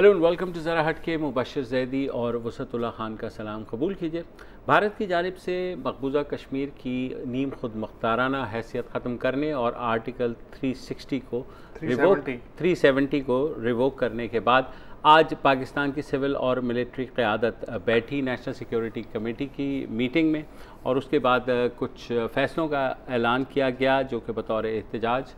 Hello and welcome to ज़रा हट के। मुबशर जैदी और वसतुल्लाह खान का सलाम कबूल कीजिए। भारत की जानिब से मकबूजा कश्मीर की नीम खुद मुख्ताराना हैसियत ख़त्म करने और आर्टिकल 370 को रिवोक करने के बाद आज पाकिस्तान की सिविल और मिलिट्री क़यादत बैठी नेशनल सिक्योरिटी कमेटी की मीटिंग में, और उसके बाद कुछ फ़ैसलों का ऐलान किया गया जो कि बतौर एहतजाज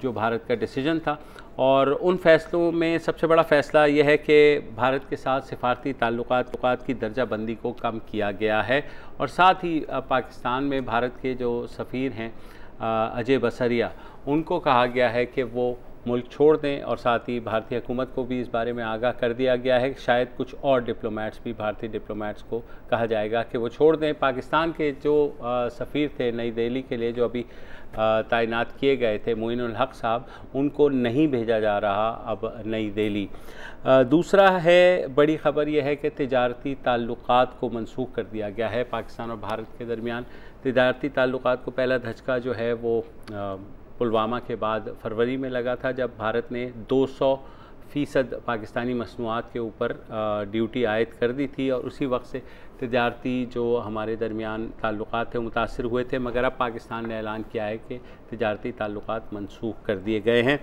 जो भारत का डिसीजन था। और उन फ़ैसलों में सबसे बड़ा फ़ैसला यह है कि भारत के साथ सिफारती ताल्लुकात की दर्जाबंदी को कम किया गया है, और साथ ही पाकिस्तान में भारत के जो सफ़ीर हैं अजय बसरिया, उनको कहा गया है कि वो मुल्क छोड़ दें, और साथ ही भारतीय हुकूमत को भी इस बारे में आगाह कर दिया गया है कि शायद कुछ और डिप्लोमेट्स भी, भारतीय डिप्लोमेट्स को कहा जाएगा कि वो छोड़ दें। पाकिस्तान के जो सफ़ीर थे नई दिल्ली के लिए, जो अभी तैनात किए गए थे, मोइनुल हक साहब, उनको नहीं भेजा जा रहा अब नई दिल्ली। दूसरा है, बड़ी ख़बर यह है कि तिजारती ताल्लुकात को मनसूख कर दिया गया है पाकिस्तान और भारत के दरमियान। तिजारती ताल्लुकात को पहला धचका जो है वो पुलवामा के बाद फरवरी में लगा था, जब भारत ने 200% पाकिस्तानी मसनूआत के ऊपर ड्यूटी आयद कर दी थी, और उसी वक्त से तिजारती जो हमारे दरमियान ताल्लुकात थे मुतासिर हुए थे। मगर अब पाकिस्तान ने ऐलान किया है कि तिजारती ताल्लुकात मनसूख कर दिए गए हैं।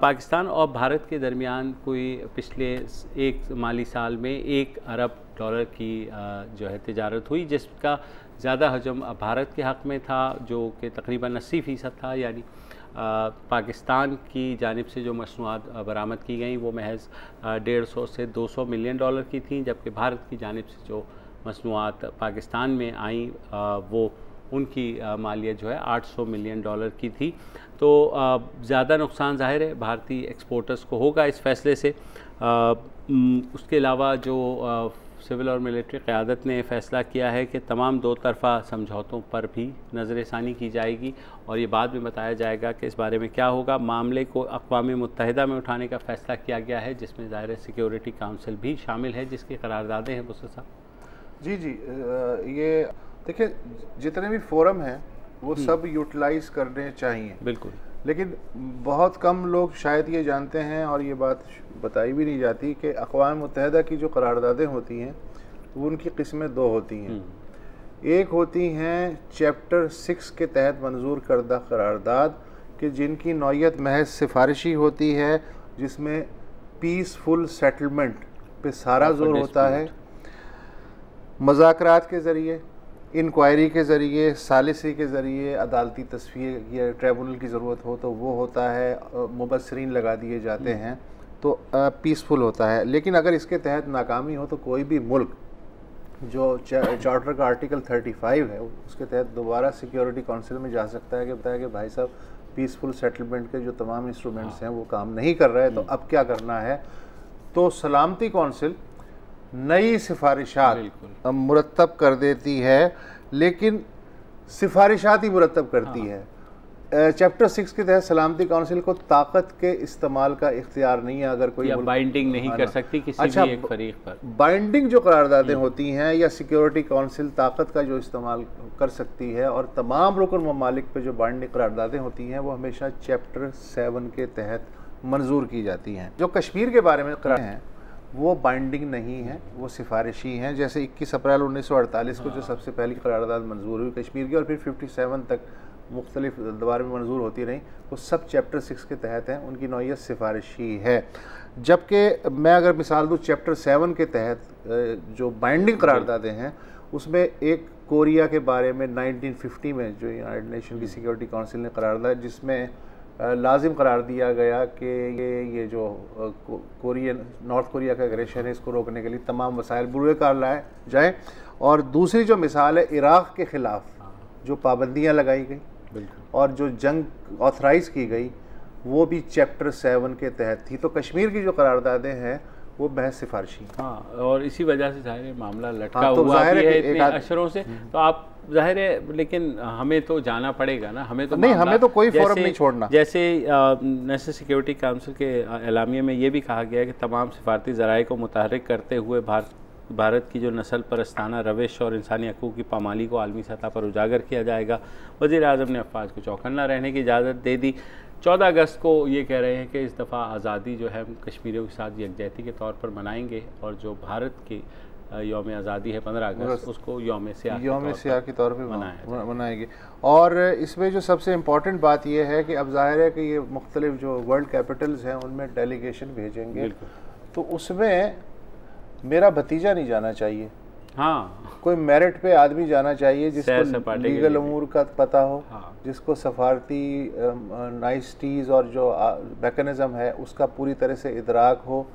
पाकिस्तान और भारत के दरमियान कोई पिछले एक माली साल में $1 अरब की जो है तिजारत हुई, जिसका ज़्यादा हजम भारत के हक़ में था, जो कि तकरीबन 80% था। यानी पाकिस्तान की जानिब से जो मसनूआत बरामद की गई वो महज 150 से $200 मिलियन की थी, जबकि भारत की जानिब से जो मसनूआत पाकिस्तान में आई वो उनकी मालियत जो है $800 मिलियन की थी। तो ज़्यादा नुकसान ज़ाहिर है भारतीय एक्सपोर्टर्स को होगा इस फ़ैसले से। उसके अलावा जो सिविल और मिलिट्री क़यादत ने फ़ैसला किया है कि तमाम दो तरफ़ा समझौतों पर भी नज़रसानी की जाएगी, और ये बाद में बताया जाएगा कि इस बारे में क्या होगा। मामले को अक़वाम मुत्तहिदा में उठाने का फ़ैसला किया गया है, जिसमें ज़ाहिर सिक्योरिटी काउंसिल भी शामिल है, जिसकी करारदादें हैं बुस्र साहब। जी, ये देखिए, जितने भी फोरम हैं वो सब यूटिलाइज़ करने चाहिए, बिल्कुल, लेकिन बहुत कम लोग शायद ये जानते हैं, और ये बात बताई भी नहीं जाती कि अक़वाम मुत्तहिदा की जो करारदादें होती हैं वो उनकी किस्में दो होती हैं। एक होती हैं चैप्टर 6 के तहत मंजूर करदा करारदाद, कि जिनकी नौयत महज सिफारिशी होती है, जिसमें पीसफुल सेटलमेंट पे सारा जोर होता है, मुज़ाकरात के ज़रिए, इंक्वायरी के ज़रिए, सालिसी के ज़रिए, अदालती तस्वीर या ट्रिब्यूनल की ज़रूरत हो तो वो होता है, मुबस्सरीन लगा दिए जाते हैं, तो पीसफुल होता है। लेकिन अगर इसके तहत नाकामी हो तो कोई भी मुल्क जो चार्टर का आर्टिकल 35 है उसके तहत दोबारा सिक्योरिटी काउंसिल में जा सकता है कि बताया कि भाई साहब पीसफुल सेटलमेंट के जो तमाम इंस्ट्रूमेंट्स हैं वो काम नहीं कर रहे हैं, तो अब क्या करना है। तो सलामती काउंसिल नई सिफारिशात मुरतब कर देती है, लेकिन सिफारिशात ही मुरतब करती है। चैप्टर 6 के तहत सलामती काउंसिल को ताकत के इस्तेमाल का इख्तियार नहीं है, अगर कोई बाइंडिंग नहीं कर सकती किसी भी एक फरीक पर। बाइंडिंग जो करारदादें होती हैं या सिक्योरिटी काउंसिल ताकत का जो इस्तेमाल कर सकती है, और तमाम रुकन ममालिक पे जो बाइंडिंग करारदादें होती हैं वो हमेशा चैप्टर 7 के तहत मंजूर की जाती हैं। जो कश्मीर के बारे में करार हैं वो बाइंडिंग नहीं है, वो सिफारिशी हैं। जैसे 21 अप्रैल 1948 को जो सबसे पहली करारदाद मंजूर हुई कश्मीर की, और फिर 57 तक मुख्तलिफ दवार में मंजूर होती रहीं, वो सब चैप्टर 6 के तहत हैं, उनकी नौयत सिफारिशी है। जबकि मैं अगर मिसाल दूँ चैप्टर 7 के तहत जो बाइंडिंग करारदादें हैं, उसमें एक कोरिया के बारे में 1950 में जो यूनाइटेड नेशन की सिक्योरिटी काउंसिल ने करारदाद, जिसमें लाजिम करार दिया गया कि ये जो नॉर्थ कोरिया का एग्रेशन है, इसको रोकने के लिए तमाम वसाइल बुरकार लाए जाएँ। और दूसरी जो मिसाल है इराक़ के ख़िलाफ़ जो पाबंदियाँ लगाई गई और जो जंग ऑथराइज़ की गई, वो भी चैप्टर 7 के तहत थी। तो कश्मीर की जो करारदादें हैं वो महज सिफारिशी। हाँ, और इसी वजह से ज़ाहिर मामला लटका हुआ भी है इतने अशरों से। तो आप ज़ाहिर है, लेकिन हमें तो जाना पड़ेगा ना, हमें तो नहीं, हमें तो कोई फोरम नहीं छोड़ना। जैसे नेशनल सिक्योरिटी काउंसिल के एलामिया में ये भी कहा गया है कि तमाम सिफारती ज़राए को मुतहर्रिक करते हुए भारत की जो नस्ल परस्ताना रविश और इंसानी हकूक़ की पामाली को आलमी सतह पर उजागर किया जाएगा। वज़ीर आज़म ने अफ़वाज को चौकन्ना रहने की इजाज़त दे दी। 14 अगस्त को ये कह रहे हैं कि इस दफ़ा आज़ादी जो है हम कश्मीरियों के साथ यकजहती के तौर पर मनाएंगे, और जो भारत की यौम आज़ादी है 15 अगस्त, उसको यौम सियाह के तौर पर मनाएंगे। और इसमें जो सबसे इम्पॉर्टेंट बात यह है कि अब ज़ाहिर है कि ये मुख्तलिफ जो वर्ल्ड कैपिटल्स हैं उनमें डेलीगेशन भेजेंगे, तो उसमें मेरा भतीजा नहीं जाना चाहिए। हाँ, कोई मेरिट पे आदमी जाना चाहिए जिसको लीगल अमूर का पता हो, जिसको सफारती नाइस्टीज़ और जो मैकेनिज़्म है उसका पूरी तरह से इदराक हो,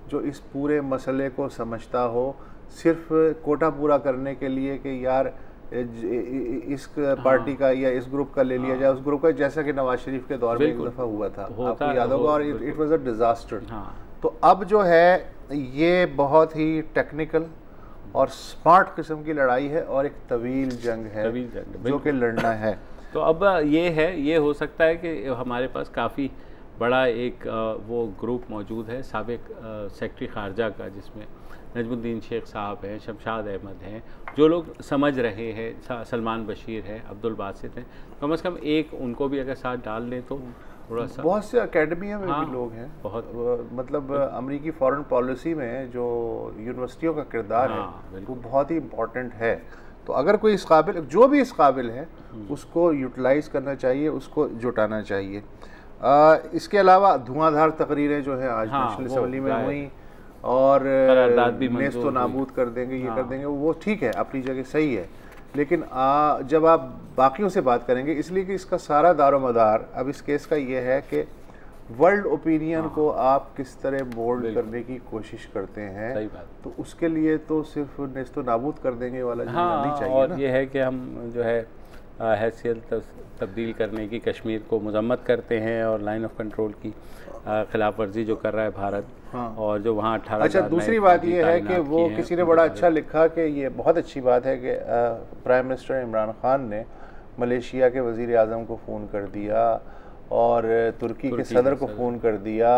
जो इस पूरे मसले को समझता हो, सिर्फ कोटा पूरा करने के लिए कि यार इस पार्टी का या इस ग्रुप का ले लिया जाए, उस ग्रुप का, जैसा कि नवाज शरीफ के दौर में एक दफ़ा हुआ था, आपको याद होगा, और इट वाज अ डिज़ास्टर। तो अब जो है ये बहुत ही टेक्निकल और स्मार्ट किस्म की लड़ाई है और एक तवील जंग है जो कि लड़ना है। तो अब ये हो सकता है कि हमारे पास काफ़ी बड़ा एक वो ग्रुप मौजूद है साबिक सेक्रेटरी ख़ारजा का, जिसमें नजमुद्दीन शेख साहब हैं, शमशाद अहमद हैं, जो लोग समझ रहे हैं, सलमान बशीर है, अब्दुल बासित हैं, कम से कम एक उनको भी अगर साथ डाल लें तो थोड़ा सा। बहुत से अकेडमिया में भी लोग हैं, बहुत मतलब अमेरिकी फॉरेन पॉलिसी में जो यूनिवर्सिटियों का किरदार है वो बहुत ही इम्पोर्टेंट है। तो अगर कोई इस काबिल, जो भी इस काबिल है, उसको यूटिलाइज़ करना चाहिए, उसको जुटाना चाहिए। इसके अलावा धुआंधार तकरीरें जो है आज नेशनल असम्बली में हुई और नेस्त व नाबूद कर देंगे, ये कर देंगे, वो ठीक है, अपनी जगह सही है, लेकिन जब आप बाकियों से बात करेंगे, इसलिए कि इसका सारा दारोमदार अब इस केस का ये है कि वर्ल्ड ओपिनियन को आप किस तरह मोल्ड करने की कोशिश करते हैं। सही बात। तो उसके लिए तो सिर्फ नेस्तो नाबूद कर देंगे वाला नहीं चाहिए और ये है कि हम जो है हैसियत तब्दील करने की कश्मीर को मजम्मत करते हैं, और लाइन ऑफ कंट्रोल की खिलाफ वर्जी जो कर रहा है भारत, और जो वहाँ 18। अच्छा, दूसरी बात ये है कि वो किसी ने बड़ा अच्छा लिखा कि ये बहुत अच्छी बात है कि प्राइम मिनिस्टर इमरान खान ने मलेशिया के वज़ीर आज़म को फ़ोन कर दिया और तुर्की के सदर को फ़ोन कर दिया,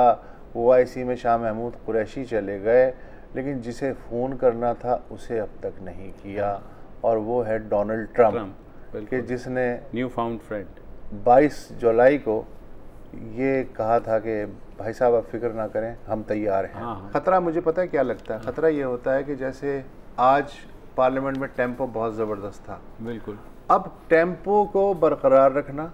OIC में शाह महमूद कुरैशी चले गए, लेकिन जिसे फ़ोन करना था उसे अब तक नहीं किया, और वो है डोनाल्ड ट्रंप, कि जिसने न्यू फाउंड फ्रेंड 22 जुलाई को ये कहा था कि भाई साहब आप फिक्र ना करें, हम तैयार हैं। ख़तरा मुझे पता है क्या लगता है, ख़तरा ये होता है कि जैसे आज पार्लियामेंट में टेम्पो बहुत ज़बरदस्त था, बिल्कुल, अब टेम्पो को बरकरार रखना,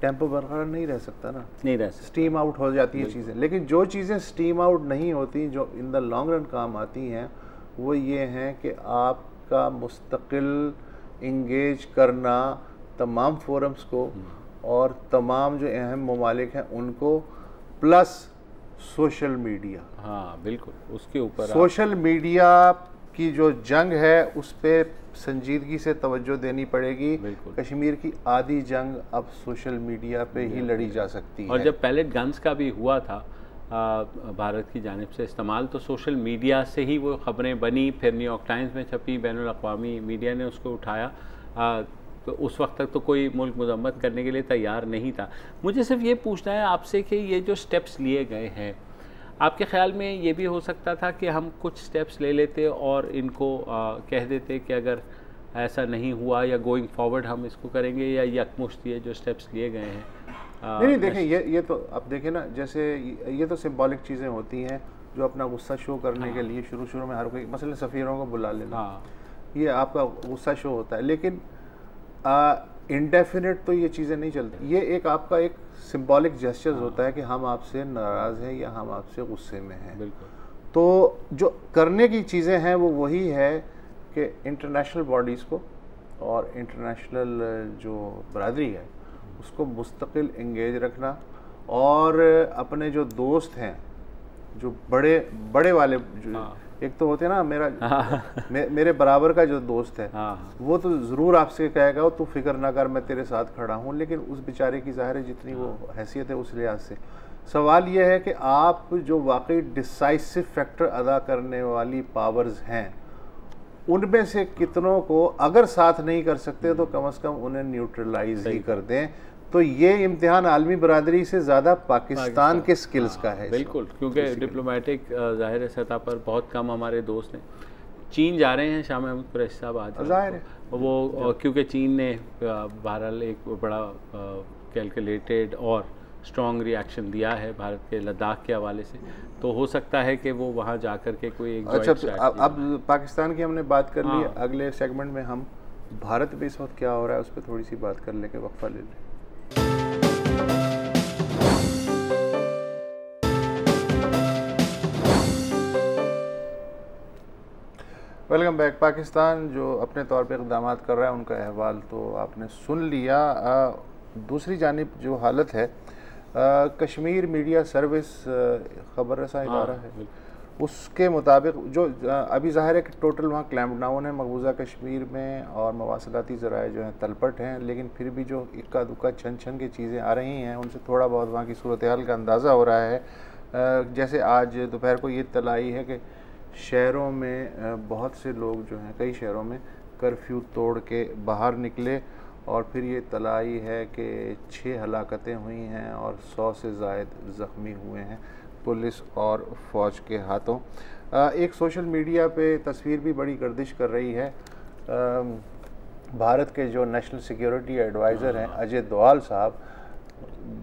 टेम्पो बरकरार नहीं रह सकता ना, नहीं रह सकता, स्टीम आउट हो जाती है चीज़ें। लेकिन जो चीज़ें स्टीम आउट नहीं होती, जो इन द लॉन्ग रन काम आती हैं, वो ये हैं कि आपका मुस्तकिल इंगेज करना तमाम फोरम्स को और तमाम जो अहम ममालिक हैं उनको, प्लस सोशल मीडिया। हाँ बिल्कुल, उसके ऊपर सोशल मीडिया की जो जंग है उस पर संजीदगी से तवज्जो देनी पड़ेगी। कश्मीर की आधी जंग अब सोशल मीडिया पे ही लड़ी जा सकती है। और जब पैलेट गन्स का भी हुआ था भारत की जानिब से इस्तेमाल, तो सोशल मीडिया से ही वो ख़बरें बनी, फिर न्यूयॉर्क टाइम्स में छपी, बैनुल अक़वामी मीडिया ने उसको उठाया। तो उस वक्त तक तो कोई मुल्क मजम्मत करने के लिए तैयार नहीं था। मुझे सिर्फ ये पूछना है आपसे कि ये जो स्टेप्स लिए गए हैं, आपके ख्याल में ये भी हो सकता था कि हम कुछ स्टेप्स ले लेते और इनको कह देते कि अगर ऐसा नहीं हुआ या गोइंग फॉरवर्ड हम इसको करेंगे, या यकमुश्त ये जो स्टेप्स लिए गए हैं? नहीं देखें, ये तो आप देखें ना, जैसे ये तो सिंबॉलिक चीज़ें होती हैं जो अपना गुस्सा शो करने के लिए शुरू में हर कोई, मसलन सफ़ीरों को बुला लेना, ये आपका गुस्सा शो होता है, लेकिन इंडेफिनिट तो ये चीज़ें नहीं चलती। ये एक आपका एक सिंबॉलिक जेस्चर्स होता है कि हम आपसे नाराज़ हैं या हम आपसे गुस्से में हैं। बिल्कुल। तो जो करने की चीज़ें हैं वो वही है कि इंटरनेशनल बॉडीज़ को और इंटरनेशनल जो बरादरी है उसको मुस्तकिल इंगेज रखना, और अपने जो दोस्त हैं, जो बड़े वाले जो एक तो होते हैं ना, मेरे बराबर का जो दोस्त है, वो तो ज़रूर आपसे कहेगा तू फिक्र ना कर, मैं तेरे साथ खड़ा हूँ, लेकिन उस बेचारे की ज़ाहिर है जितनी वो हैसियत है उस लिहाज से। सवाल ये है कि आप जो वाकई डिसाइसिव फैक्टर अदा करने वाली पावर्स हैं उनमें से कितनों को अगर साथ नहीं कर सकते तो कम से कम उन्हें न्यूट्रलाइज ही कर दें। तो ये इम्तिहान आलमी बरादरी से ज़्यादा पाकिस्तान के स्किल्स का है। बिल्कुल, क्योंकि डिप्लोमेटिक ज़ाहिर सतह पर बहुत कम हमारे दोस्त हैं। चीन जा रहे हैं शाह महमूद कुरैशी साहब आज, ज़ाहिर है वो क्योंकि चीन ने बहरहाल एक बड़ा कैलकुलेटेड और स्ट्रॉन्ग रिएक्शन दिया है भारत के लद्दाख के हवाले से, तो हो सकता है कि वो वहाँ जा कर के कोई एक अच्छा, तो अब पाकिस्तान की हमने बात कर ली, अगले सेगमेंट में हम भारत में इस वक्त क्या हो रहा है उस पर थोड़ी सी बात कर लेके वक्फा ले लें। Welcome back. पाकिस्तान जो अपने तौर पे इक़दाम कर रहा है उनका अहवाल तो आपने सुन लिया। दूसरी जानिब जो हालत है, कश्मीर मीडिया सर्विस ख़बर रसा इदारा है, उसके मुताबिक जो अभी ज़ाहिर है कि टोटल वहाँ क्लैम्प डाउन है मकबूजा कश्मीर में और मवासलाती ज़राए जो हैं तलपट हैं, लेकिन फिर भी जो इक्का दुक्का छन छन की चीज़ें आ रही हैं उनसे थोड़ा बहुत वहाँ की सूरत हाल का अंदाज़ा हो रहा है। जैसे आज दोपहर को ये इत्तला आई है कि शहरों में बहुत से लोग जो हैं कई शहरों में कर्फ्यू तोड़ के बाहर निकले और फिर ये तलाई है कि 6 हलाकतें हुई हैं और 100 से ज़ायद ज़ख्मी हुए हैं पुलिस और फ़ौज के हाथों। एक सोशल मीडिया पे तस्वीर भी बड़ी गर्दिश कर रही है। भारत के जो नेशनल सिक्योरिटी एडवाइज़र हैं अजय दोवाल साहब,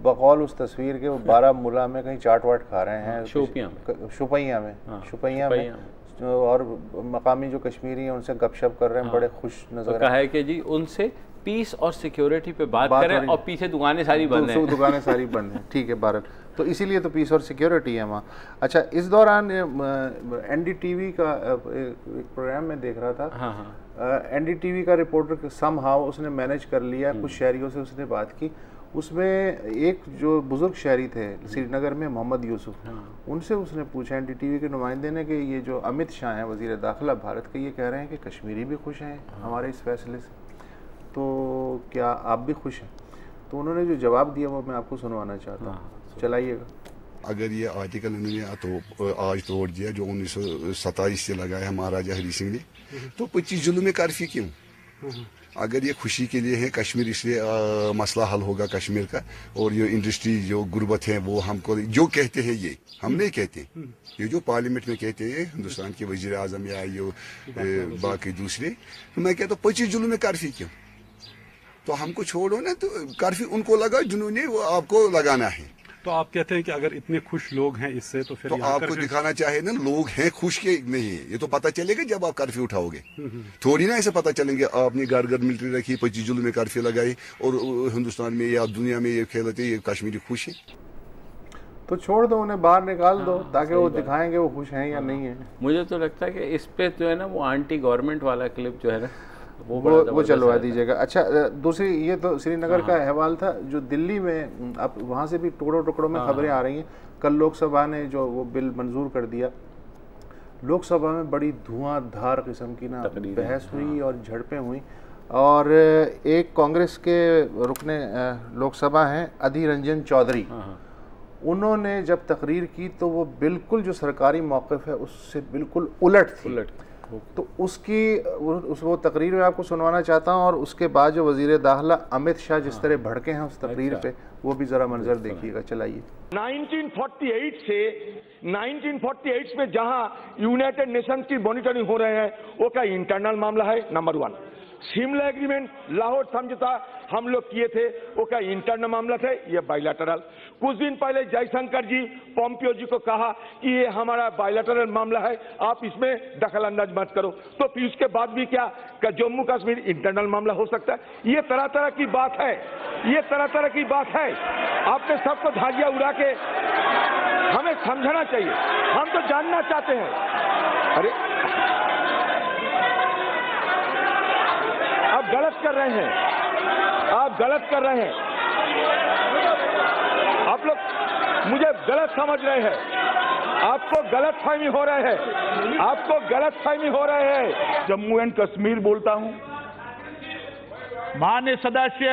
बकौल उस तस्वीर के वो बारामूला में कहीं चाट वाट खा रहे हैं, शुपैया में और मकामी जो कश्मीरी हैं उनसे गपशप कर रहे हैं, बड़े खुश नजर कहा है कि जी उनसे पीस और सिक्योरिटी पे बात करें और पीछे दुकानें सारी बंद हैं, दुकानें सारी बंद हैं। ठीक है भारत, तो इसीलिए तो पीस और सिक्योरिटी है वहाँ। अच्छा, इस दौरान NDTV का एक प्रोग्राम में देख रहा था, NDTV का रिपोर्टर समहाउ उसने मैनेज कर लिया, कुछ शहरियों से उसने बात की, उसमें एक जो बुजुर्ग शहरी थे श्रीनगर में मोहम्मद यूसुफ, उनसे उसने पूछा NDTV के नुमाइंदे ने कि ये जो अमित शाह हैं वज़ीर दाखिला भारत के, ये कह रहे हैं कि कश्मीरी भी खुश हैं हमारे इस फैसले से, तो क्या आप भी खुश हैं? तो उन्होंने जो जवाब दिया वो मैं आपको सुनवाना चाहता हूँ, चलाइएगा। अगर ये आर्टिकल उन्होंने तो आज तोड़ दिया जो 1927 से लगाया है महाराजा हरी सिंह ने, तो 25 जुल्म में कर्फ्यू क्यों? अगर ये खुशी के लिए है कश्मीर, इसलिए मसला हल होगा कश्मीर का, और ये इंडस्ट्री जो गुर्बत है वो हमको जो कहते हैं ये हम नहीं कहते, ये जो पार्लियामेंट में कहते हैं हिंदुस्तान के वजीर आजम या ये बाकी दूसरे, तो मैं कहता हूँ 25 जुल्म में कर्फ्यू क्यों? तो हमको छोड़ो ना, तो कर्फ्यू उनको लगा जिन्होंने वो आपको लगाना है। तो आप कहते हैं कि अगर इतने खुश लोग हैं इससे, तो फिर तो आपको दिखाना चाहिए ना लोग हैं खुश के नहीं, ये तो पता चलेगा जब आप कर्फ्यू उठाओगे। थोड़ी ना ऐसे पता चलेंगे आपने घर घर मिलिट्री रखी, 25 जुल्म में कर्फ्यू लगाई और हिंदुस्तान में या दुनिया में ये खेलते ये कश्मीरी खुश है। तो छोड़ दो, उन्हें बाहर निकाल दो ताकि वो दिखाएंगे वो खुश हैं या नहीं है। मुझे तो लगता है कि इस पे जो है ना वो एंटी गवर्नमेंट वाला क्लिप जो है ना वो चलवा दीजिएगा। अच्छा, दूसरी ये तो श्रीनगर का अहवाल था, जो दिल्ली में अब वहाँ से भी टुकड़ों टुकड़ों में खबरें आ रही हैं। कल लोकसभा ने जो वो बिल मंजूर कर दिया, लोकसभा में बड़ी धुआंधार किस्म की ना बहस हुई और झड़पें हुई, और एक कांग्रेस के रुकने लोकसभा हैं अधीर रंजन चौधरी, उन्होंने जब तकरीर की तो वो बिल्कुल जो सरकारी मौक़िफ़ है उससे बिल्कुल उलट थी। तो वो तकरीर में आपको सुनवाना चाहता हूँ, और उसके बाद जो वज़ीर दाखिला अमित शाह जिस तरह भड़के हैं उस तकरीर पे, वो भी ज़रा मंजर देखिएगा, चलाइए। 1948 से 1948 में जहां यूनाइटेड नेशंस की मॉनिटरिंग हो रहे हैं वो क्या इंटरनल मामला है? नंबर 1। शिमला एग्रीमेंट, लाहौर समझौता हम लोग किए थे, वो क्या इंटरनल मामला थे? ये बायलैटरल। कुछ दिन पहले जयशंकर जी पोम्पियो जी को कहा कि ये हमारा बायलैटरल मामला है, आप इसमें दखल अंदाज मत करो। तो फिर उसके बाद भी क्या जम्मू कश्मीर इंटरनल मामला हो सकता है? ये तरह तरह की बात है, ये तरह तरह की बात है। आपने सबको धागिया उड़ा के हमें समझना चाहिए, हम तो जानना चाहते हैं। अरे आप गलत कर रहे हैं, आप गलत कर रहे हैं, आप लोग मुझे गलत समझ रहे हैं, आपको गलत फहमी हो रहे हैं, आपको गलत फहमी हो रहे हैं। जम्मू एंड कश्मीर बोलता हूं, माननीय सदस्य,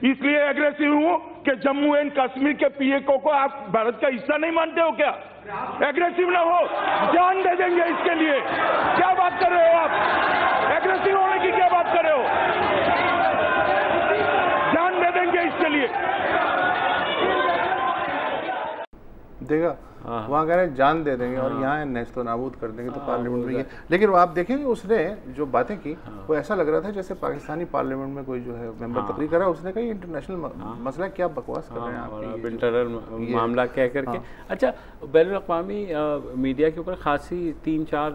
इसलिए एग्रेसिव हूं कि जम्मू एंड कश्मीर के पीएको को आप भारत का हिस्सा नहीं मानते हो क्या? एग्रेसिव ना हो, जान दे देंगे इसके लिए। क्या बात कर रहे हो आप? एग्रेसिव होने की क्या बात कर रहे हो? जान दे देंगे इसके लिए। देगा, वहाँ कह रहे हैं जान दे देंगे और यहाँ नेस्तो नाबूद कर देंगे। तो पार्लियामेंट में ये, लेकिन वो आप देखेंगे उसने जो बातें की वो ऐसा लग रहा था जैसे पाकिस्तानी पार्लियामेंट में कोई जो है मेंबर तकरीर कर रहा है, उसने कहा इंटरनेशनल मसला, क्या बकवास कर रहे हैं आप, इंटरनल मामला कह करके। अच्छा, बैनुल-अक़वामी मीडिया के ऊपर खासी 3-4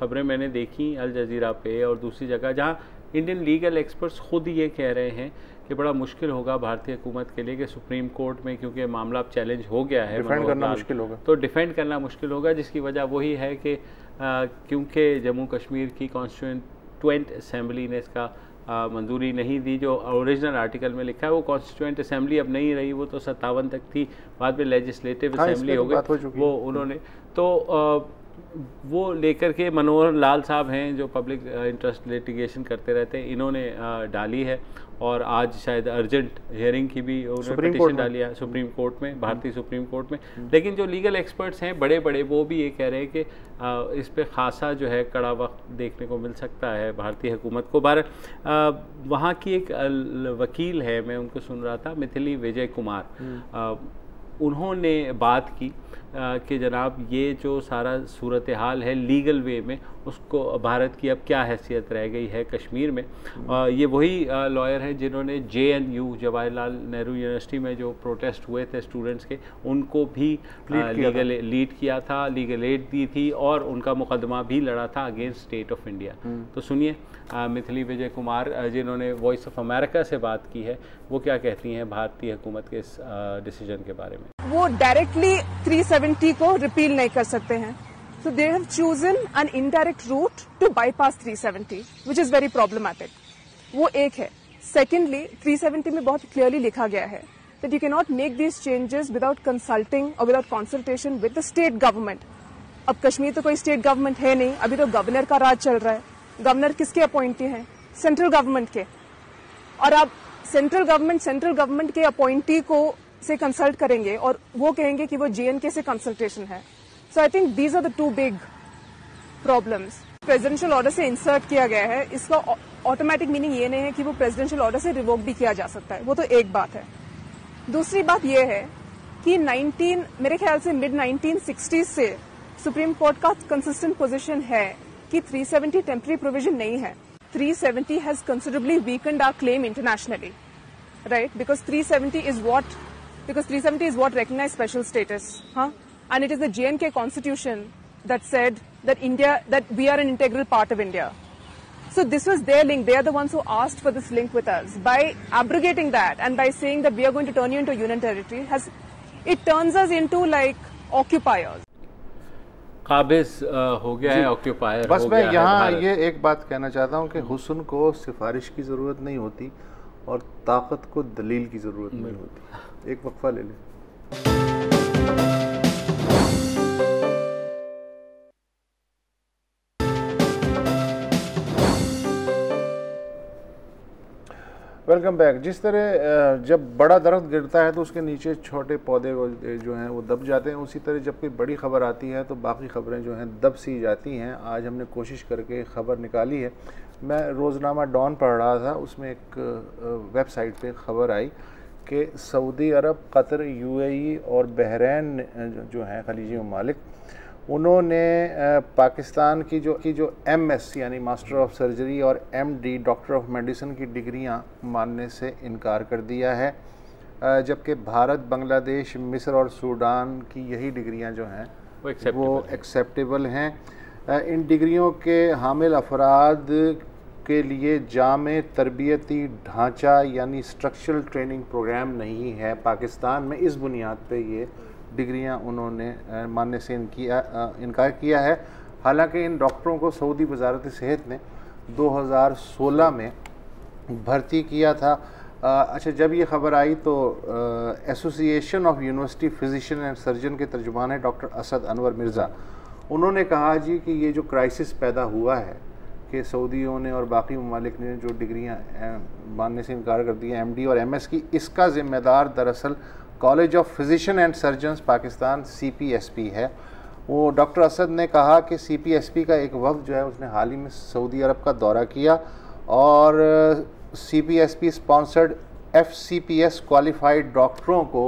खबरें मैंने देखी अल जज़ीरा पे और दूसरी जगह, जहाँ इंडियन लीगल एक्सपर्ट्स खुद ये कह रहे हैं कि बड़ा मुश्किल होगा भारतीय हुकूमत के लिए कि सुप्रीम कोर्ट में, क्योंकि मामला अब चैलेंज हो गया है, डिफेंड करना मुश्किल होगा, तो डिफेंड करना मुश्किल होगा, जिसकी वजह वही है कि क्योंकि जम्मू कश्मीर की कॉन्स्टिट्यूएंट असेंबली ने इसका मंजूरी नहीं दी। जो ओरिजिनल आर्टिकल में लिखा है वो कॉन्स्टिट्यूएंट असेंबली अब नहीं रही, वो तो 57 तक थी, बाद में लेजिस्लेटिव असेंबली हो गई, वो उन्होंने तो वो लेकर के मनोहर लाल साहब हैं जो पब्लिक इंटरेस्ट लिटिगेशन करते रहते हैं, इन्होंने डाली है और आज शायद अर्जेंट हियरिंग की भी उन्होंने पिटीशन डाली है सुप्रीम कोर्ट में, भारतीय सुप्रीम कोर्ट में। लेकिन जो लीगल एक्सपर्ट्स हैं बड़े बड़े, वो भी ये कह रहे हैं कि इस पे खासा जो है कड़ा वक्त देखने को मिल सकता है भारतीय हुकूमत को। वहाँ की एक वकील है, मैं उनको सुन रहा था, मिथिली विजय कुमार, उन्होंने बात की कि जनाब ये जो सारा सूरत हाल है लीगल वे में, उसको भारत की अब क्या हैसियत रह गई है कश्मीर में। ये वही लॉयर हैं जिन्होंने JNU जवाहरलाल नेहरू यूनिवर्सिटी में जो प्रोटेस्ट हुए थे स्टूडेंट्स के, उनको भी लीड किया था, लीगल एड दी थी और उनका मुकदमा भी लड़ा था अगेंस्ट स्टेट ऑफ इंडिया। तो सुनिए मिथिली विजय कुमार जिन्होंने वॉइस ऑफ अमेरिका से बात की है, वो क्या कहती हैं भारतीय हुकूमत के इस डिसीजन के बारे में। वो डायरेक्टली 370 को रिपील नहीं कर सकते हैं, so they have chosen an indirect route to bypass 370, which is very problematic. वो एक है। Secondly, 370 में बहुत clearly लिखा गया है that you cannot make these changes without consulting or without consultation with the state government. अब कश्मीर तो कोई स्टेट गवर्नमेंट है नहीं, अभी तो गवर्नर का राज चल रहा है। गवर्नर किसके अपॉइंटी हैं? सेंट्रल गवर्नमेंट के। और आप सेंट्रल गवर्नमेंट के अपॉइंटी को से कंसल्ट करेंगे और वो कहेंगे कि वो JNK से कंसल्टेशन है। So I think these are the two big problems. Presidential order से इंसर्ट किया गया है, इसका ऑटोमेटिक मीनिंग ये नहीं है कि वो प्रेसिडेंशियल ऑर्डर से रिवोक भी किया जा सकता है, वो तो एक बात है। दूसरी बात ये है कि मेरे ख्याल से मिड 1960s से सुप्रीम कोर्ट का कंसिस्टेंट पोजीशन है कि 370 टेम्पररी प्रोविजन नहीं है। 370 has considerably weakened our claim internationally, right, because 370 is what recognized special status, and it is the JNK constitution that said that we are an integral part of India. So this was their link. They are the ones who asked for this link with us. By abrogating that and by saying that we are going to turn you into a union territory, it turns us into like occupiers. काबिज हो गया है, occupier. बस मैं यहाँ ये एक बात कहना चाहता हूँ कि हुस्न को सिफारिश की ज़रूरत नहीं होती और ताकत को दलील की ज़रूरत नहीं होती। एक वक्फा ले लें। Welcome back. जिस तरह जब बड़ा दरख्त गिरता है तो उसके नीचे छोटे पौधे जो हैं वो दब जाते हैं, उसी तरह जब कोई बड़ी ख़बर आती है तो बाकी ख़बरें जो हैं दब सी जाती हैं। आज हमने कोशिश करके ख़बर निकाली है। मैं रोज़नामा डॉन पढ़ रहा था, उसमें एक वेबसाइट पे ख़बर आई कि सऊदी अरब, कतर, UAE और बहरीन जो हैं खलीजी ममालिक, उन्होंने पाकिस्तान की जो MS यानी मास्टर ऑफ सर्जरी और MD डॉक्टर ऑफ मेडिसिन की डिग्रियां मानने से इनकार कर दिया है, जबकि भारत, बांग्लादेश, मिस्र और सूडान की यही डिग्रियां जो हैं वो एक्सेप्टेबल हैं। इन डिग्रियों के हामिल अफराद के लिए जामे तरबियती ढांचा यानी स्ट्रक्चरल ट्रेनिंग प्रोग्राम नहीं है पाकिस्तान में। इस बुनियाद पे ये डिग्रियां उन्होंने मानने से इनकार किया है। हालांकि इन डॉक्टरों को सऊदी वजारत सेहत ने 2016 में भर्ती किया था। अच्छा, जब ये ख़बर आई तो association of university physician and surgeon के तर्जुमान है डॉक्टर असद अनवर मिर्ज़ा, उन्होंने कहा जी कि ये जो क्राइसिस पैदा हुआ है कि सऊदियों ने और बाकी ममालिक ने जो डिग्रियां मानने से इनकार कर दी है MD और MS की, इसका ज़िम्मेदार दरअसल college of physician and surgeons Pakistan CPSP है। वो डॉक्टर असद ने कहा कि CPSP का एक वफ़द जो है उसने हाल ही में सऊदी अरब का दौरा किया और CPSP स्पॉन्सर्ड FCPS क्वालिफाइड डॉक्टरों को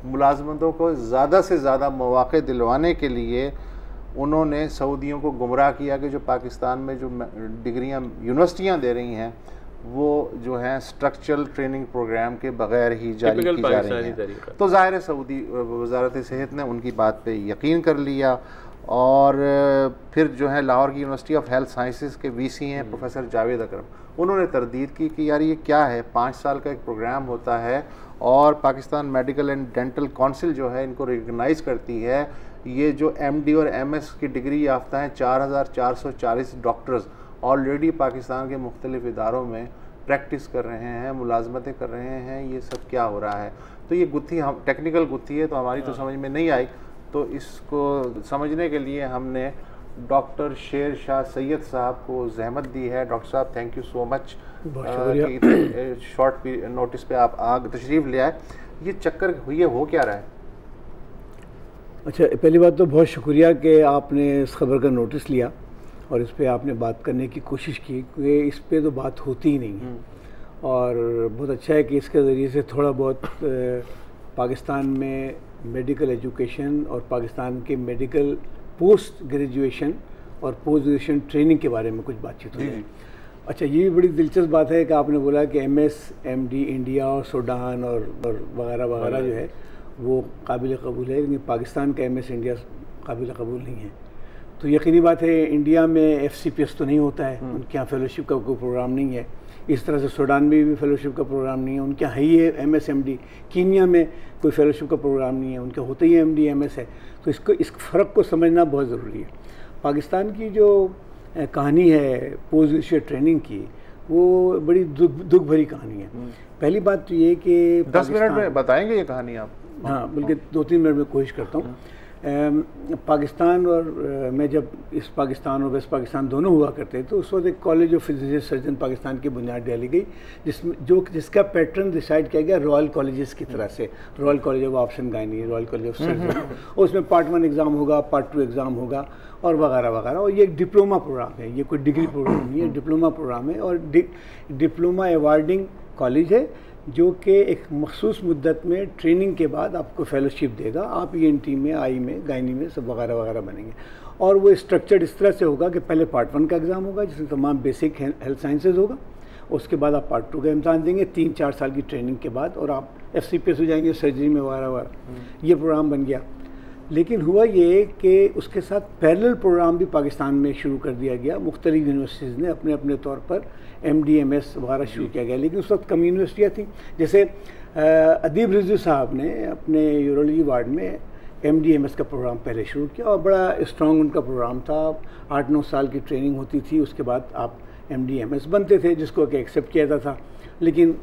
मुलाजमतों को ज़्यादा से ज़्यादा मौक़े दिलवाने के लिए उन्होंने सऊदियों को गुमराह किया कि जो पाकिस्तान में जो डिग्रियां यूनिवर्सिटियां दे रही हैं वो जो हैं स्ट्रक्चरल ट्रेनिंग प्रोग्राम के बगैर ही जारी की जा रही हैं। तो ज़ाहिर है सऊदी वजारत सेहत ने उनकी बात पे यकीन कर लिया और फिर जो है लाहौर की यूनिवर्सिटी ऑफ हेल्थ साइंसेस के वीसी हैं प्रोफेसर जावेद अकरम, उन्होंने तरदीद की कि यार ये क्या है, 5 साल का एक प्रोग्राम होता है और Pakistan medical and dental council जो है इनको रिकगनाइज़ करती है। ये जो MD और MS की डिग्री याफ्ता हैं 4440 डॉक्टर्स ऑलरेडी पाकिस्तान के मुख्तलिफ इदारों में प्रैक्टिस कर रहे हैं, मुलाजमतें कर रहे हैं। ये सब क्या हो रहा है? तो ये गुत्थी हम टेक्निकल गुत्थी है तो हमारी तो समझ में नहीं आई, तो इसको समझने के लिए हमने डॉक्टर शेर शाह सैयद साहब को जहमत दी है। डॉक्टर साहब thank you so much, short notice पे आप तशरीफ़ ले आए। ये चक्कर ये हो क्या रहा है? अच्छा, पहली बात तो बहुत शुक्रिया कि आपने इस खबर का नोटिस लिया और इस पे आपने बात करने की कोशिश की, क्योंकि इस पे तो बात होती ही नहीं है। और बहुत अच्छा है कि इसके ज़रिए से थोड़ा बहुत पाकिस्तान में मेडिकल एजुकेशन और पाकिस्तान के मेडिकल पोस्ट ग्रेजुएशन और पोस्ट ग्रेजुएशन ट्रेनिंग के बारे में कुछ बातचीत हुई है। अच्छा, ये भी बड़ी दिलचस्प बात है कि आपने बोला कि MS MD इंडिया और सूडान और वगैरह वगैरह जो है वो काबिल कबूल है, लेकिन पाकिस्तान का MS इंडिया काबिल कबूल नहीं है। तो यकीनी बात है इंडिया में FCPS तो नहीं होता है, उनके यहाँ फेलोशिप का कोई प्रोग्राम नहीं है। इस तरह से सूडान में भी फेलोशिप का प्रोग्राम नहीं है, उनके यहाँ है ही है MS MD। कीनिया में कोई फेलोशिप का प्रोग्राम नहीं है, उनके होते ही MD MS है। तो इस फ़र्क को समझना बहुत ज़रूरी है। पाकिस्तान की जो कहानी है पोस्ट ग्रेजुएट ट्रेनिंग की, वो बड़ी दुख भरी कहानी है। पहली बात तो ये कि 10 मिनट में बताएंगे ये कहानी आप? हाँ, बल्कि 2-3 मिनट में कोशिश करता हूँ। पाकिस्तान और मैं जब इस पाकिस्तान और वेस्ट पाकिस्तान दोनों हुआ करते तो उस वक्त एक college of physicist surgeon Pakistan की बुनियाद डाली गई, जिसका पैटर्न डिसाइड किया गया रॉयल कॉलेजेस की तरह से, royal college of option gynae, royal college of surgeon. और उसमें पार्ट 1 एग्ज़ाम होगा, पार्ट 2 एग्ज़ाम होगा और वगैरह वगैरह। और ये एक डिप्लोमा प्रोग्राम है, ये कोई डिग्री प्रोग्राम नहीं है, डिप्लोमा प्रोग्राम है। और डिप्लोमा अवार्डिंग कॉलेज है जो कि एक मखसूस मुद्दत में ट्रेनिंग के बाद आपको फेलोशिप देगा। आप ENT में, आई में, गायनी में सब वगैरह वगैरह बनेंगे। और वो स्ट्रक्चर्ड इस तरह से होगा कि पहले पार्ट 1 का एग्ज़ाम होगा जिसमें तमाम बेसिक हेल्थ साइंसेज होगा, उसके बाद आप पार्ट 2 का इम्तहान देंगे 3-4 साल की ट्रेनिंग के बाद, और आप FCPS हो जाएंगे सर्जरी में वगैरह वगैरह। ये प्रोग्राम बन गया। लेकिन हुआ ये कि उसके साथ पैरेलल प्रोग्राम भी पाकिस्तान में शुरू कर दिया गया। मुख्तलिफ यूनिवर्सिटीज़ ने अपने अपने तौर पर MD MS वगैरह शुरू किया गया, लेकिन उस वक्त कम यूनिवर्सिटियाँ थीं। जैसे अदीब रिजवी साहब ने अपने यूरोलॉजी वार्ड में MD MS का प्रोग्राम पहले शुरू किया और बड़ा स्ट्रॉन्ग उनका प्रोग्राम था। 8-9 साल की ट्रेनिंग होती थी, उसके बाद आप MD MS बनते थे, जिसको कि एक्सेप्ट किया जाता था। लेकिन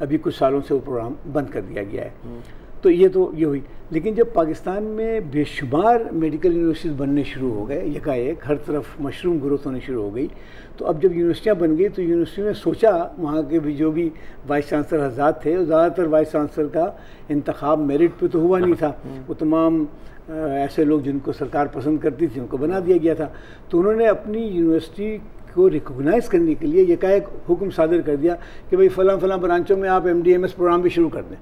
अभी कुछ सालों से वो प्रोग्राम बंद कर दिया गया है। तो ये हुई। लेकिन जब पाकिस्तान में बेशुमार मेडिकल यूनिवर्सिटीज़ बनने शुरू हो गए, यकाएक हर तरफ मशरूम ग्रोथ होनी शुरू हो गई, तो अब जब यूनिवर्सिटियाँ बन गई तो यूनिवर्सिटी ने सोचा, वहाँ के भी जो भी वाइस चांसलर हज़रात थे, ज़्यादातर वाइस चांसलर का इंतखाब मेरिट पे तो हुआ नहीं था, वो तमाम ऐसे लोग जिनको सरकार पसंद करती थी उनको बना दिया गया था। तो उन्होंने अपनी यूनिवर्सिटी को रिकॉग्नाइज करने के लिए यकाएक हुक्म सादर कर दिया कि भाई फलां ब्रांचों में आप MD MS प्रोग्राम भी शुरू कर दें।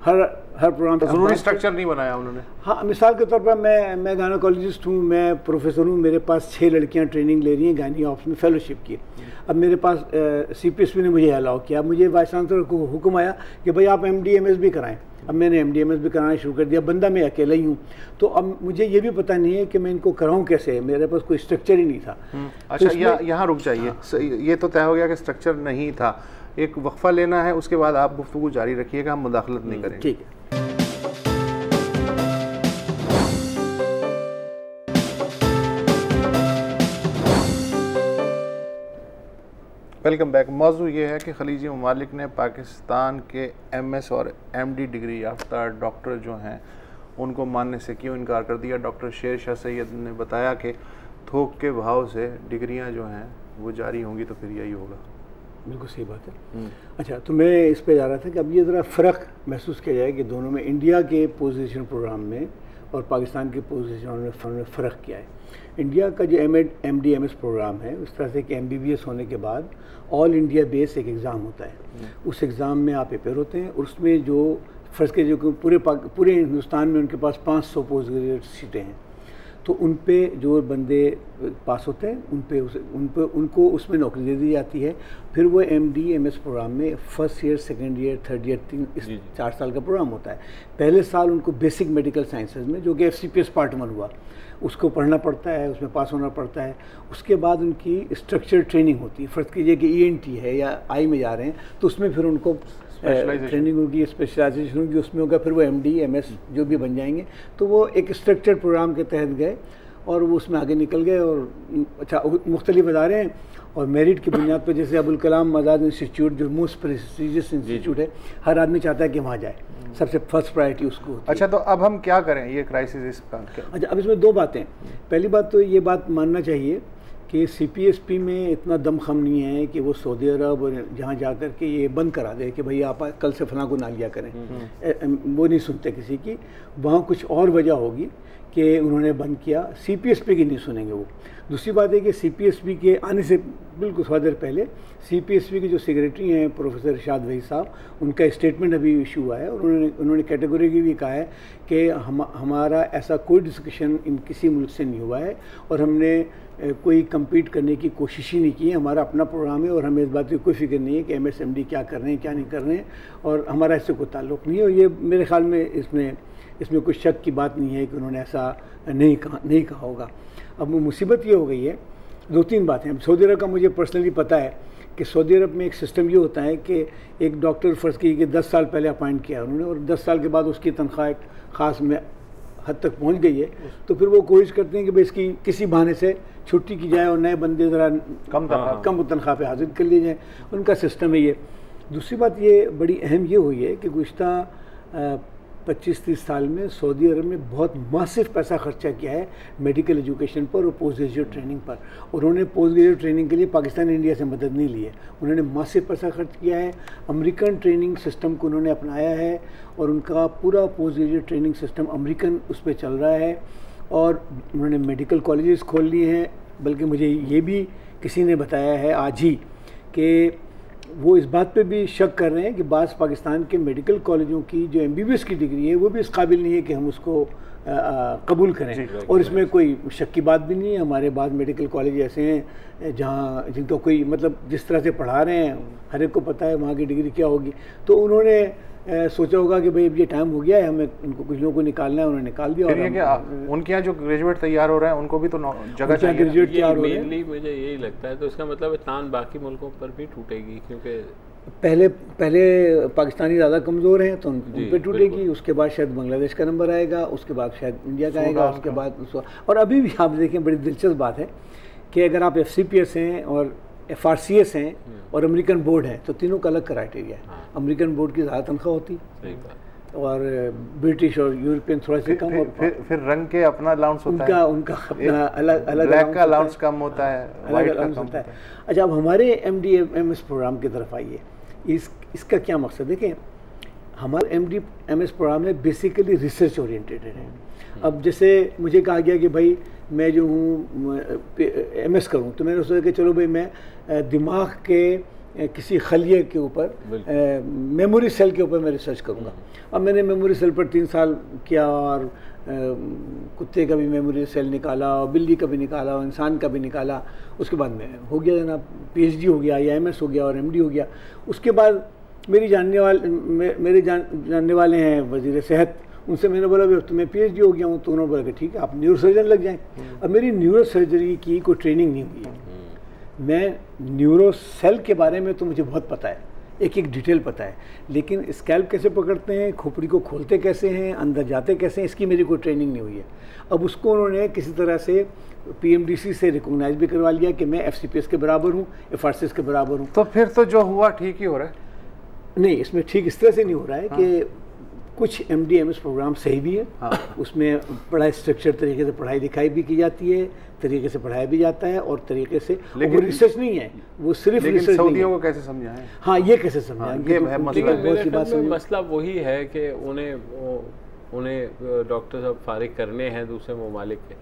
हर प्रोग्राम तो ज़रूरी स्ट्रक्चर नहीं बनाया उन्होंने। हाँ, मिसाल के तौर पर मैं गायनोकोलॉजिस्ट हूँ, मैं प्रोफेसर हूँ, मेरे पास 6 लड़कियाँ ट्रेनिंग ले रही हैं गायनी ऑप्स में फेलोशिप की। अब मेरे पास CPSP ने मुझे अलाउ किया, मुझे वाइस चांसलर को हुक्म आया कि भाई आप MD MS भी कराएं। अब मैंने MD MS भी कराना शुरू कर दिया। बंदा मैं अकेला ही हूँ, तो अब मुझे ये भी पता नहीं है कि मैं इनको कराऊँ कैसे, मेरे पास कोई स्ट्रक्चर ही नहीं था। अच्छा, यहाँ रुक जाइए। हाँ। ये तो तय हो गया कि स्ट्रक्चर नहीं था, एक वक्फा लेना है, उसके बाद आप गुफ्तगू जारी रखिएगा, हम मुदाखलत नहीं करेंगे। ठीक है। Welcome back. मौजू ये है कि खलीजी ममालिक ने पाकिस्तान के MS और MD डिग्री याफ्ता डॉक्टर जो हैं उनको मानने से क्यों इनकार कर दिया। डॉक्टर शेर शाह सैयद ने बताया कि थोक के भाव से डिग्रियां जो हैं वो जारी होंगी तो फिर यही होगा। बिल्कुल सही बात है। अच्छा, तो मैं इस पे जा रहा था कि अब ये ज़रा फ़र्क महसूस किया जाए कि दोनों में, इंडिया के पोस्ट ग्रेजुएशन प्रोग्राम में और पाकिस्तान के पोस्ट ग्रेजुएशन में फ़र्क क्या है। इंडिया का जो MD MS प्रोग्राम है, उस तरह से कि MBBS होने के बाद ऑल इंडिया बेस एक एग्ज़ाम होता है। उस एग्ज़ाम में आप प्रिपेयर होते हैं और उसमें जो फ़र्ज़ के जो पूरे हिंदुस्तान में उनके पास 500 पोस्ट ग्रेजुएट सीटें हैं, तो उन पे जो बंदे पास होते हैं उनको उसमें नौकरी दे दी जाती है। फिर वो MD MS प्रोग्राम में first year, second year, third year 4 साल का प्रोग्राम होता है। पहले साल उनको बेसिक मेडिकल साइंसेज में, जो कि FCPS पार्ट 1 हुआ, उसको पढ़ना पड़ता है, उसमें पास होना पड़ता है। उसके बाद उनकी स्ट्रक्चर ट्रेनिंग होती है। फ़र्ज़ कीजिए कि ENT है या आई में जा रहे हैं, तो उसमें फिर उनको ट्रेनिंग होगी, स्पेशलाइजेशन होगी, उसमें होगा। फिर वो MD MS जो भी बन जाएंगे, तो वो एक स्ट्रक्चर प्रोग्राम के तहत गए और वो उसमें आगे निकल गए। और अच्छा, मुख्तलिफ इदारे हैं और मेरिट की बुनियाद पर, जैसे अबुल कलाम आज़ाद इंस्टीट्यूट जो मोस्ट प्रेस्टिजियस इंस्टीट्यूट है, हर आदमी चाहता है कि वहाँ जाए, सबसे फर्स्ट प्रायोरिटी उसको होती है। अच्छा, तो अब हम क्या करें ये क्राइसिस इसका? अच्छा, अब इसमें 2 बातें। पहली बात तो ये बात मानना चाहिए कि CPSP में इतना दमखम नहीं है कि वो सऊदी अरब और जहाँ जाकर के ये बंद करा दे कि भाई आप कल से फलां को ना लिया करें। वो नहीं सुनते किसी की। वहाँ कुछ और वजह होगी कि उन्होंने बंद किया। CPSP की नहीं सुनेंगे वो। दूसरी बात है कि CPSP के आने से बिल्कुल थोड़ा देर पहले CPSP के जो सेक्रेटरी हैं प्रोफेसर इरशाद वही साहब, उनका स्टेटमेंट अभी इशू हुआ है और उन्होंने कैटेगरी भी कहा है कि हमारा ऐसा कोई डिस्कशन इन किसी मुल्क से नहीं हुआ है और हमने कोई कम्पीट करने की कोशिश ही नहीं की है। हमारा अपना प्रोग्राम है और हमें इस बात की कोई फिक्र नहीं है कि MS MD क्या कर रहे हैं क्या नहीं कर रहे हैं, और हमारा इससे कोई ताल्लुक़ नहीं है। और ये मेरे ख्याल में इसमें कोई शक की बात नहीं है कि उन्होंने ऐसा नहीं कहा होगा। अब मुसीबत ये हो गई है, 2-3 बातें। अब सऊदी अरब का मुझे पर्सनली पता है कि सऊदी अरब में एक सिस्टम ये होता है कि एक डॉक्टर फ़र्ज़ की कि 10 साल पहले अपॉइंट किया उन्होंने और 10 साल के बाद उसकी तनख्वाह एक ख़ास में हद तक पहुंच गई है, तो फिर वो कोशिश करते हैं कि भाई इसकी किसी बहाने से छुट्टी की जाए और नए बंदे ज़रा कम तनख्वाह पे हाजिर कर लिए जाए। उनका सिस्टम है ये। दूसरी बात ये बड़ी अहम ये हुई है कि गुज़िश्ता 25-30 साल में सऊदी अरब ने बहुत मासिव पैसा खर्चा किया है मेडिकल एजुकेशन पर और पोस्ट ग्रेजुएट ट्रेनिंग पर। उन्होंने पोस्ट ग्रेजुएट ट्रेनिंग के लिए पाकिस्तान इंडिया से मदद नहीं ली है, उन्होंने मासिव पैसा खर्च किया है। अमेरिकन ट्रेनिंग सिस्टम को उन्होंने अपनाया है और उनका पूरा post graduate training system American उस पर चल रहा है और उन्होंने मेडिकल कॉलेजेस खोल लिए हैं। बल्कि मुझे ये भी किसी ने बताया है आज ही कि वो इस बात पे भी शक कर रहे हैं कि बाज़ पाकिस्तान के मेडिकल कॉलेजों की जो MBBS की डिग्री है वो भी इस काबिल नहीं है कि हम उसको कबूल करें। और इसमें कोई शक की बात भी नहीं है। हमारे बाद मेडिकल कॉलेज ऐसे हैं जहाँ जिनका कोई मतलब जिस तरह से पढ़ा रहे हैं हर एक को पता है वहाँ की डिग्री क्या होगी। तो उन्होंने सोचा होगा कि भाई अब ये टाइम हो गया है, हमें उनको कुछ लोगों को निकालना है, उन्होंने निकाल दिया। और उनके यहाँ जो ग्रेजुएट तैयार हो रहे हैं उनको भी तो जगह चाहिए। ग्रेजुएट तैयार हो रहे हैं, मुझे यही लगता है। तो इसका मतलब तान बाकी मुल्कों पर भी टूटेगी, क्योंकि पहले पाकिस्तानी ज़्यादा कमज़ोर हैं तो उन पर टूटेगी। उसके बाद शायद बांग्लादेश का नंबर आएगा, उसके बाद शायद इंडिया का आएगा, उसके बाद और अभी भी आप देखें बड़ी दिलचस्प बात है कि अगर आप FCPS हैं और FRCS हैं और अमेरिकन बोर्ड है तो तीनों का अलग क्राइटेरिया है। अमेरिकन बोर्ड की ज़्यादा तनख्वाह होती और ब्रिटिश और यूरोपियन थोड़ा सा कम। और फिर रंग के अपना अलाउंस होता है, उनका अपना अलग ब्लैक का अलाउंस कम होता है, अलग अलाउंस होता है। अच्छा, अब हमारे MD MS प्रोग्राम की तरफ आइए। इसका क्या मकसद है कि हमारा MD MS प्रोग्राम है बेसिकली रिसर्च ओरिएंटेड है। अब जैसे मुझे कहा गया कि भाई मैं जो हूँ MS करूँ, तो मैंने सोचा कि चलो भाई मैं दिमाग के किसी खलिए के ऊपर मेमोरी सेल के ऊपर मैं रिसर्च करूँगा। अब मैंने मेमोरी सेल पर 3 साल किया और कुत्ते का भी मेमोरी सेल निकाला और बिल्ली का भी निकाला और इंसान का भी निकाला। उसके बाद मैं हो गया जनाब PhD हो गया या MS हो गया और MD हो गया। उसके बाद मेरे जानने वाले हैं वज़ीर सेहत, उनसे मैंने बोला भाई तुम्हें PhD हो गया हूँ, तो उन्होंने बोला कि ठीक है आप न्यूरो सर्जन लग जाएँ। अब मेरी न्यूरो सर्जरी की कोई ट्रेनिंग नहीं हुई है। मैं न्यूरो सेल के बारे में तो मुझे बहुत पता है, एक एक डिटेल पता है, लेकिन स्कैल्प कैसे पकड़ते हैं, खोपड़ी को खोलते कैसे हैं, अंदर जाते कैसे हैं, इसकी मेरी कोई ट्रेनिंग नहीं हुई है। अब उसको उन्होंने किसी तरह से PMDC से रिकॉग्नाइज भी करवा लिया कि मैं FCPS के बराबर हूँ, FRCS के बराबर हूँ। तो फिर तो जो हुआ ठीक ही हो रहा है। नहीं, इसमें ठीक इस तरह से नहीं हो रहा है कि कुछ MD MS प्रोग्राम सही भी है। उसमें बड़ा स्ट्रक्चर तरीके से पढ़ाई लिखाई भी की जाती है, तरीके से पढ़ाया भी जाता है और तरीके से, लेकिन वो रिसर्च नहीं है, वो सिर्फ रिसर्च। सऊदियों को कैसे समझाएं? हाँ, ये कैसे समझाएं? मसला वही है कि उन्हें डॉक्टर साहब फारिग करने हैं दूसरे ममालिक के।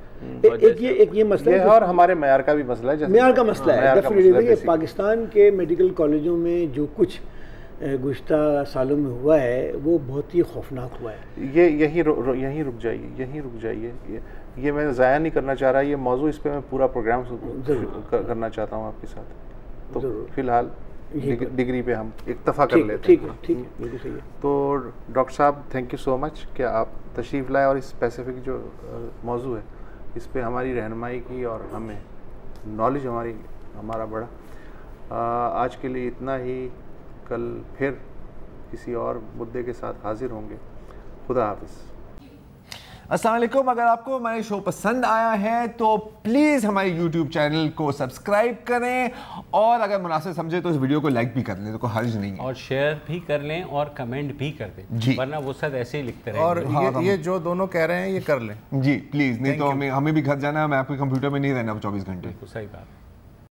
एक ये मसला है और हमारे मेयार का भी मसला है। मेयार का मसला है डेफिनेटली। पाकिस्तान के मेडिकल कॉलेजों में जो कुछ गुज़श्ता सालों में हुआ है वो बहुत ही खौफनाक हुआ है। यहीं रुक जाइए। ये मैं ज़ाया नहीं करना चाह रहा, ये मौजू इस पे मैं पूरा प्रोग्राम करना चाहता हूँ आपके साथ। तो फिलहाल डिग्री पे हम इक्तफा कर लेते हैं। ठीक है, बिल्कुल सही है। तो डॉक्टर साहब थैंक यू सो मच कि आप तशरीफ़ लाए और इस स्पेसिफिक जो मौजू है इस पे हमारी रहनुमाई की और हमें नॉलेज हमारा बढ़ा। आज के लिए इतना ही, कल फिर किसी और मुद्दे के साथ हाजिर होंगे। खुदा हाफिज़। अस्सलाम वालेकुम। अगर आपको हमारे शो पसंद आया है तो प्लीज़ हमारे YouTube चैनल को सब्सक्राइब करें और अगर मुनासिब समझे तो इस वीडियो को लाइक भी कर लें, तो कोई हर्ज नहीं है, और शेयर भी कर लें और कमेंट भी कर दें जी, वरना वो सब ऐसे ही लिखते रहेंगे। और ये जो दोनों कह रहे हैं ये कर लें जी प्लीज़, नहीं तो हमें भी घर जाना है, मैं आपके कंप्यूटर में नहीं रहना 24 घंटे। सही बात।